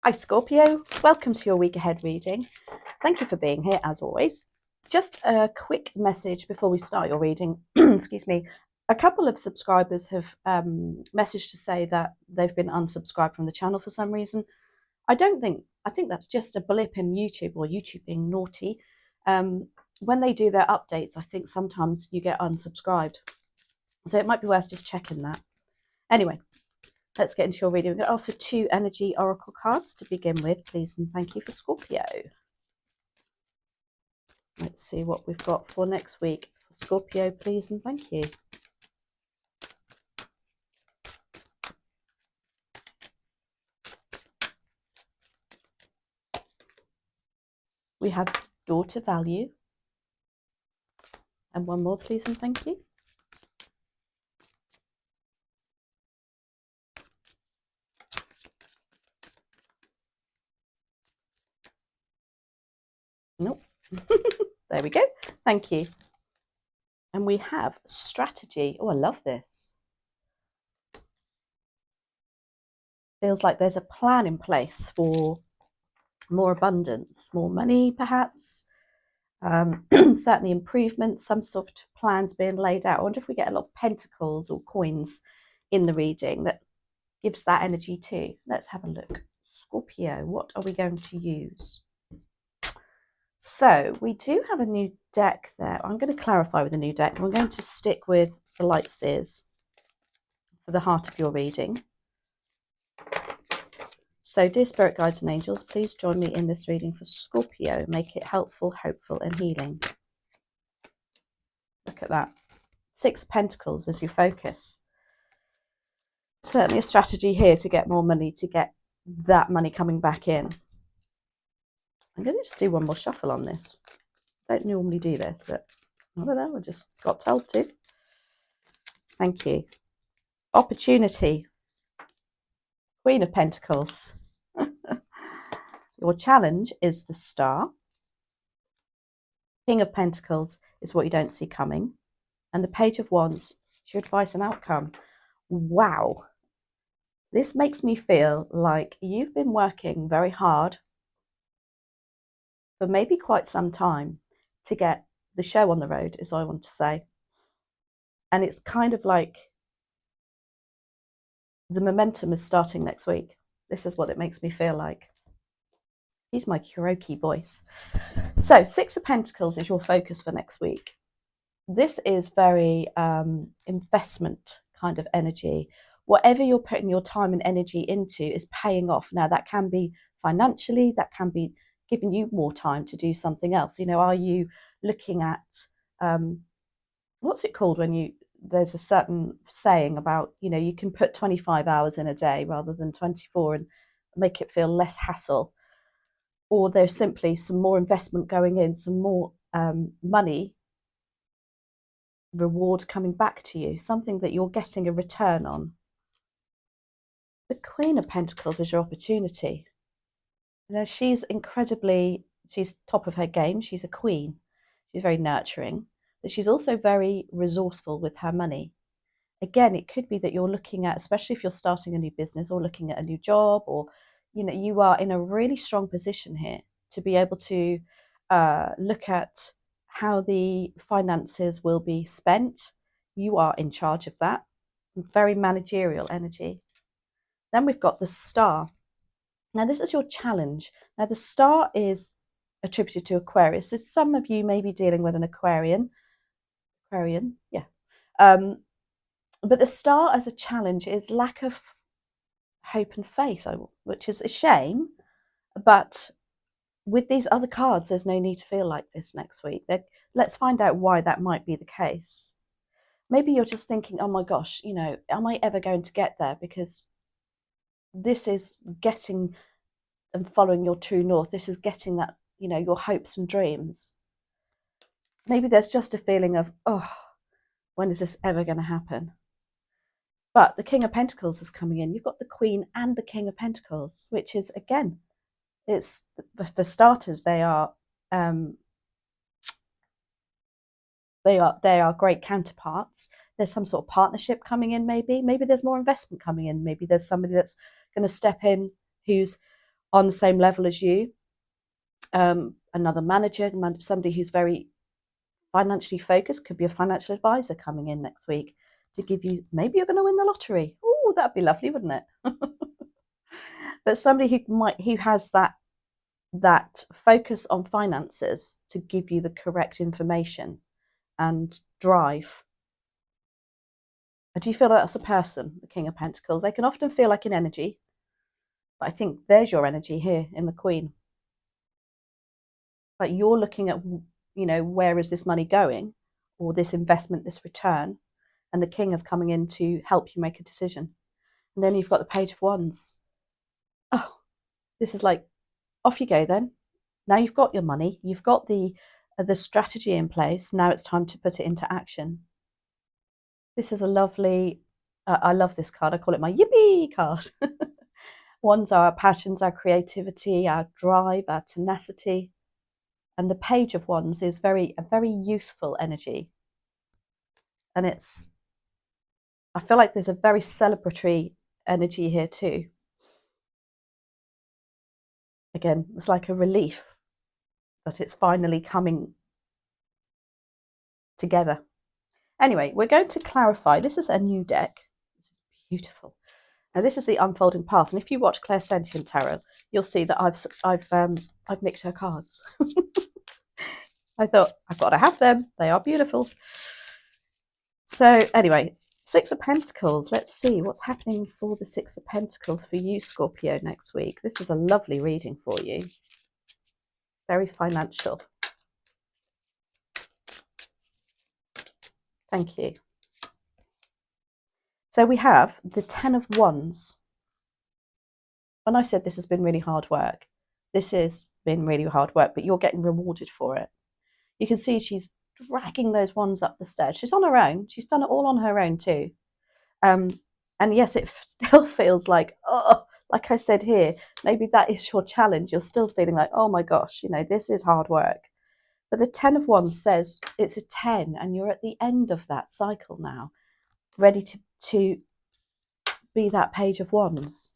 Hi Scorpio, welcome to your week ahead reading. Thank you for being here as always. Just a quick message before we start your reading. Excuse me. A couple of subscribers have messaged to say that they've been unsubscribed from the channel for some reason. I think that's just a blip in YouTube, or YouTube being naughty. When they do their updates, I think sometimes you get unsubscribed. So it might be worth just checking that. Anyway, let's get into your reading. We're going to ask for 2 energy oracle cards to begin with, please, and thank you for Scorpio. Let's see what we've got for next week for Scorpio, please, and thank you. We have daughter value. And one more, please, and thank you. Nope. There we go. Thank you. And we have strategy. Oh, I love this. Feels like there's a plan in place for more abundance, more money, perhaps. Certainly improvements, some sort of plans being laid out. I wonder if we get a lot of pentacles or coins in the reading that gives that energy too. Let's have a look. Scorpio, what are we going to use? So we do have a new deck there. I'm going to clarify with a new deck. We're going to stick with the light Seers for the heart of your reading. So dear spirit guides and angels, please join me in this reading for Scorpio. Make it helpful, hopeful and healing. Look at that. 6 Pentacles as your focus. Certainly a strategy here to get more money, to get that money coming back in. I'm going to just do one more shuffle on this. I don't normally do this, but I don't know, I just got told to. Thank you. Opportunity. Queen of Pentacles. Your challenge is the Star. King of Pentacles is what you don't see coming. And the Page of Wands is your advice and outcome. Wow. This makes me feel like you've been working very hard for maybe quite some time to get the show on the road, is all I want to say. And it's kind of like the momentum is starting next week. This is what it makes me feel like. Use my karaoke voice. So 6 of Pentacles is your focus for next week. This is very investment kind of energy. Whatever you're putting your time and energy into is paying off. Now that can be financially, that can be giving you more time to do something else. You know, are you looking at, what's it called when there's a certain saying about, you know, you can put 25 hours in a day rather than 24 and make it feel less hassle. Or there's simply some more investment going in, some more money, reward coming back to you, something that you're getting a return on. The Queen of Pentacles is your opportunity. You know, she's top of her game. She's a queen. She's very nurturing, but she's also very resourceful with her money. Again, it could be that you're looking at, especially if you're starting a new business or looking at a new job, or, you know, you are in a really strong position here to be able to look at how the finances will be spent. You are in charge of that. Very managerial energy. Then we've got the Star. Now, this is your challenge. Now, the Star is attributed to Aquarius. So some of you may be dealing with an Aquarian, yeah. But the Star as a challenge is lack of hope and faith, which is a shame. But with these other cards, there's no need to feel like this next week. Let's find out why that might be the case. Maybe you're just thinking, oh my gosh, you know, am I ever going to get there? Because this is getting and following your true north. This is getting that, you know, your hopes and dreams. Maybe there's just a feeling of, oh, when is this ever going to happen? But the King of Pentacles is coming in. You've got the Queen and the King of Pentacles, which is, again, it's, for starters, they are great counterparts. There's some sort of partnership coming in, maybe there's more investment coming in, maybe there's somebody that's going to step in who's on the same level as you. Another manager, somebody who's very financially focused, could be a financial advisor coming in next week to give you, maybe you're going to win the lottery. Oh, that'd be lovely, wouldn't it? But somebody who has that focus on finances to give you the correct information and drive. Do you feel like that's a person, the King of Pentacles? They can often feel like an energy, but I think there's your energy here in the Queen. Like you're looking at, where is this money going, or this investment, this return, and the King is coming in to help you make a decision. And then you've got the Page of Wands. Oh, this is like, off you go then. Now you've got your money, you've got the strategy in place. Now it's time to put it into action. This is a lovely, I love this card. I call it my yippee card. Wands are our passions, our creativity, our drive, our tenacity. And the Page of Wands is a very youthful energy. And I feel like there's a very celebratory energy here too. Again, it's like a relief that it's finally coming together. Anyway, we're going to clarify. This is a new deck. This is beautiful. Now, this is the Unfolding Path, and if you watch Clairsentient Tarot, you'll see that I've nicked her cards. I thought I've got to have them. They are beautiful. So anyway, Six of Pentacles. Let's see what's happening for the Six of Pentacles for you, Scorpio, next week. This is a lovely reading for you. Very financial. Thank you. So we have the Ten of Wands. When I said this has been really hard work, this has been really hard work, but you're getting rewarded for it. You can see she's dragging those wands up the stairs. She's on her own. She's done it all on her own too. And yes, it still feels like, oh, like I said here, maybe that is your challenge. You're still feeling like, oh my gosh, this is hard work. But the Ten of Wands says it's a 10 and you're at the end of that cycle now, ready to be that Page of Wands.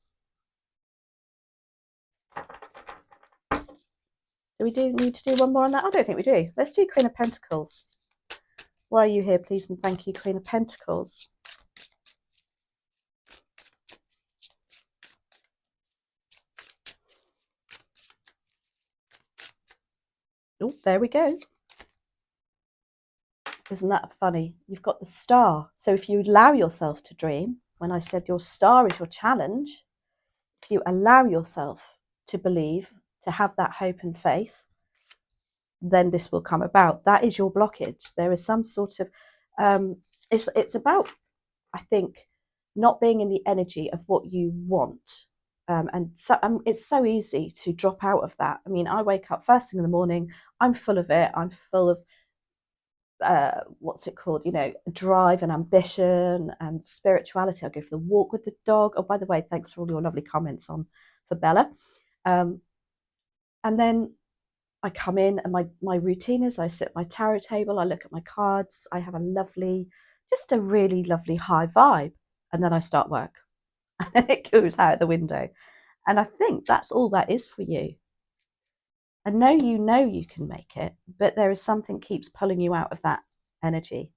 Do we need to do one more on that? I don't think we do. Let's do Queen of Pentacles. Why are you here, please and thank you, Queen of Pentacles? Oh, there we go. Isn't that funny? You've got the Star. So if you allow yourself to dream, when I said your star is your challenge, if you allow yourself to believe, to have that hope and faith, then this will come about. That is your blockage. There is some sort of, it's about, I think, not being in the energy of what you want. And so it's so easy to drop out of that. I mean, I wake up first thing in the morning, I'm full of it. I'm full of, what's it called? Drive and ambition and spirituality. I'll go for the walk with the dog. Oh, by the way, thanks for all your lovely comments for Bella. And then I come in and my routine is I sit at my tarot table, I look at my cards, I have just a really lovely high vibe, and then I start work. And it goes out the window. And I think that's all that is for you. I know you can make it, but there is something keeps pulling you out of that energy.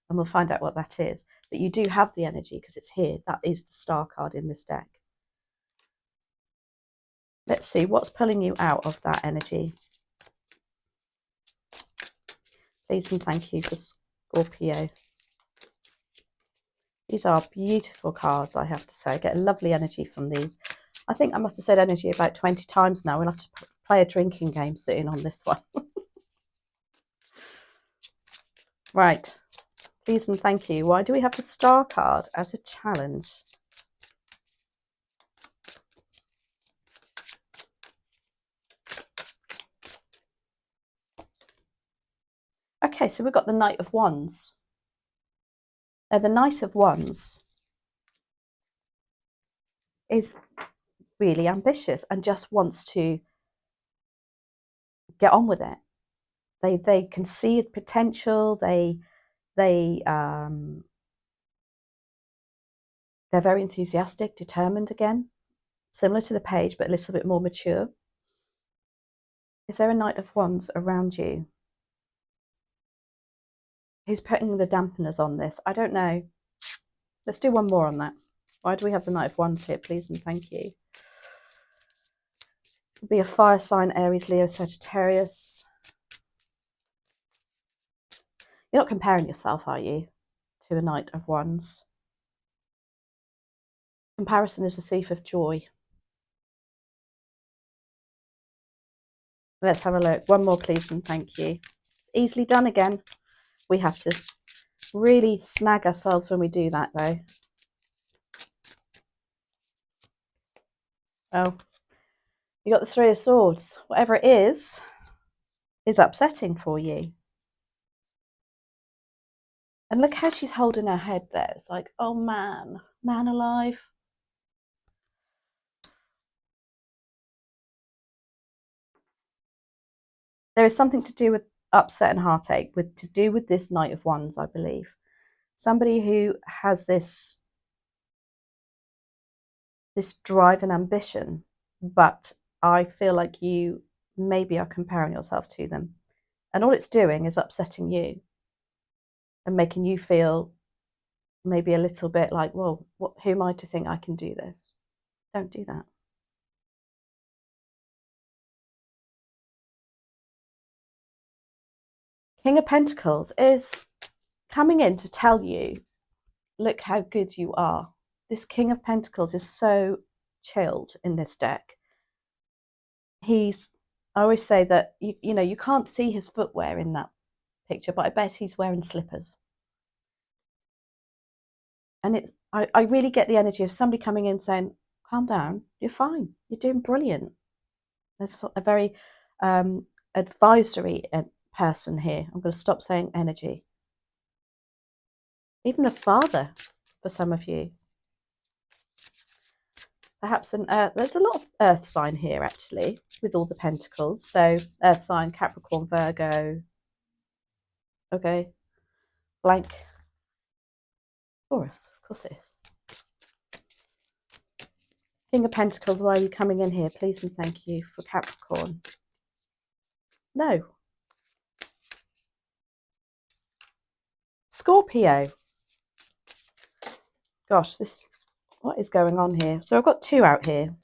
And we'll find out what that is. But you do have the energy because it's here. That is the Star card in this deck. Let's see what's pulling you out of that energy. Please and thank you for Scorpio. These are beautiful cards, I have to say. I get a lovely energy from these. I think I must have said energy about 20 times now. We'll have to play a drinking game soon on this one. Right. Please and thank you. Why do we have the Star card as a challenge? Okay, so we've got the Knight of Wands. Now, the Knight of Wands is really ambitious and just wants to get on with it. They can see potential. They're very enthusiastic, determined again. similar to the page, but a little bit more mature. Is there a Knight of Wands around you? Who's putting the dampeners on this? I don't know. Let's do one more on that. Why do we have the Knight of Wands here, please and thank you? It'll be a fire sign, Aries, Leo, Sagittarius. You're not comparing yourself, are you, to a Knight of Wands? Comparison is the thief of joy. Let's have a look. One more, please and thank you. It's easily done again. We have to really snag ourselves when we do that, though. Oh, you got the Three of Swords. Whatever it is upsetting for you. And look how she's holding her head there. It's like, oh man, man alive. There is something to do with upset and heartache, to do with this Knight of Wands, I believe. Somebody who has this drive and ambition, but I feel like you maybe are comparing yourself to them. And all it's doing is upsetting you and making you feel maybe a little bit like, well, who am I to think I can do this? Don't do that. King of Pentacles is coming in to tell you, look how good you are. This King of Pentacles is so chilled in this deck. I always say that, you know, you can't see his footwear in that picture, but I bet he's wearing slippers. And I really get the energy of somebody coming in saying, calm down, you're fine, you're doing brilliant. There's a very advisory person here. I'm going to stop saying energy. Even a father for some of you. Perhaps there's a lot of earth sign here actually with all the pentacles. So earth sign, Capricorn, Virgo. Okay. Blank. Taurus, of course it is. King of Pentacles, why are you coming in here? Please and thank you for Capricorn. No. Scorpio. Gosh, what is going on here? So I've got two out here.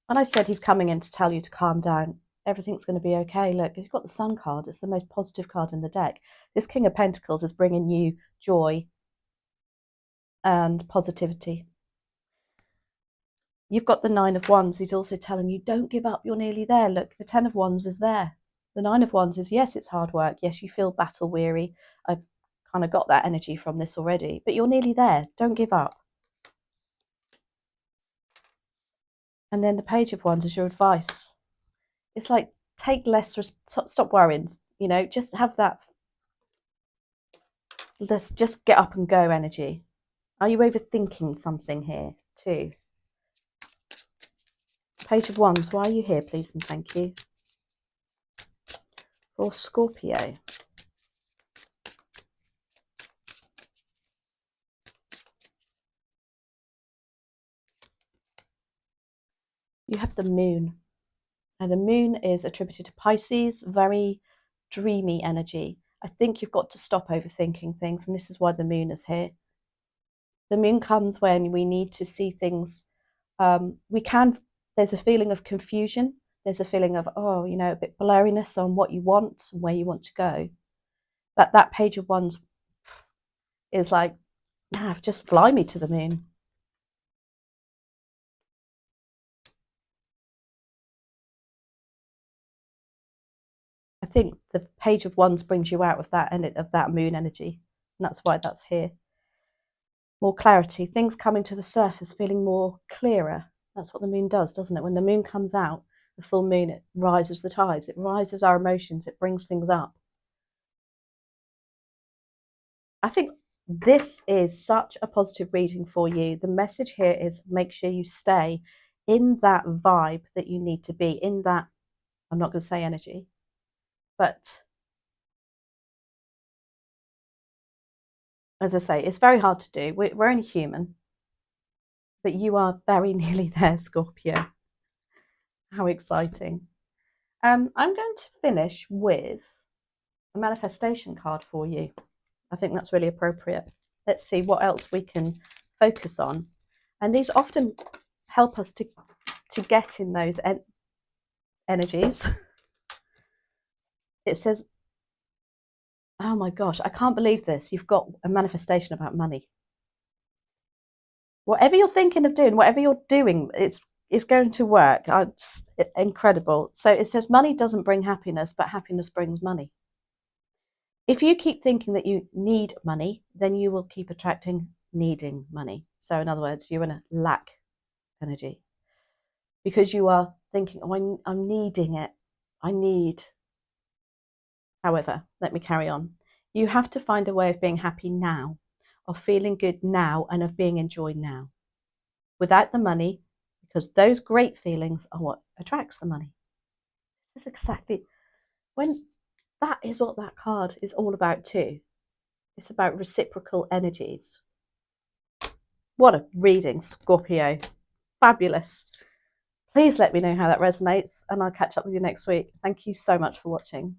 And I said he's coming in to tell you to calm down. Everything's going to be okay. Look, you've got the Sun card. It's the most positive card in the deck. This King of Pentacles is bringing you joy and positivity. You've got the Nine of Wands. He's also telling you, don't give up. You're nearly there. Look, the Ten of Wands is there. The Nine of Wands is, yes, it's hard work. Yes, you feel battle weary. I've kind of got that energy from this already. But you're nearly there. Don't give up. And then the Page of Wands is your advice. It's like, take less, stop worrying, you know, just have that, let's just get up and go energy. Are you overthinking something here too? Page of Wands, why are you here, please and thank you? For Scorpio. You have the Moon. And the Moon is attributed to Pisces, very dreamy energy. I think you've got to stop overthinking things, and this is why the Moon is here. The Moon comes when we need to see things. There's a feeling of confusion. There's a feeling of, oh, you know, a bit blurriness on what you want and where you want to go. But that Page of Wands is like, nah, just fly me to the moon. I think the Page of Wands brings you out of that moon energy, and that's why that's here. More clarity, things coming to the surface, feeling more clearer. That's what the moon does, doesn't it? When the moon comes out, the full moon, it rises the tides, it rises our emotions, it brings things up. I think this is such a positive reading for you. The message here is make sure you stay in that vibe that you need to be, in that, I'm not going to say energy, but as I say, it's very hard to do. We're only human, but you are very nearly there, Scorpio. How exciting. I'm going to finish with a manifestation card for you. I think that's really appropriate. Let's see what else we can focus on. And these often help us to get in those energies. It says, oh my gosh, I can't believe this. You've got a manifestation about money. Whatever you're thinking of doing, whatever you're doing, it's going to work. It's incredible. So it says money doesn't bring happiness, but happiness brings money. If you keep thinking that you need money, then you will keep attracting needing money. So in other words, you're in a lack energy because you are thinking, oh, I'm needing it. I need. However, let me carry on. You have to find a way of being happy now, of feeling good now, and of being enjoyed now. Without the money, because those great feelings are what attracts the money. That's exactly when that is what that card is all about too. It's about reciprocal energies. What a reading, Scorpio. Fabulous. Please let me know how that resonates, and I'll catch up with you next week. Thank you so much for watching.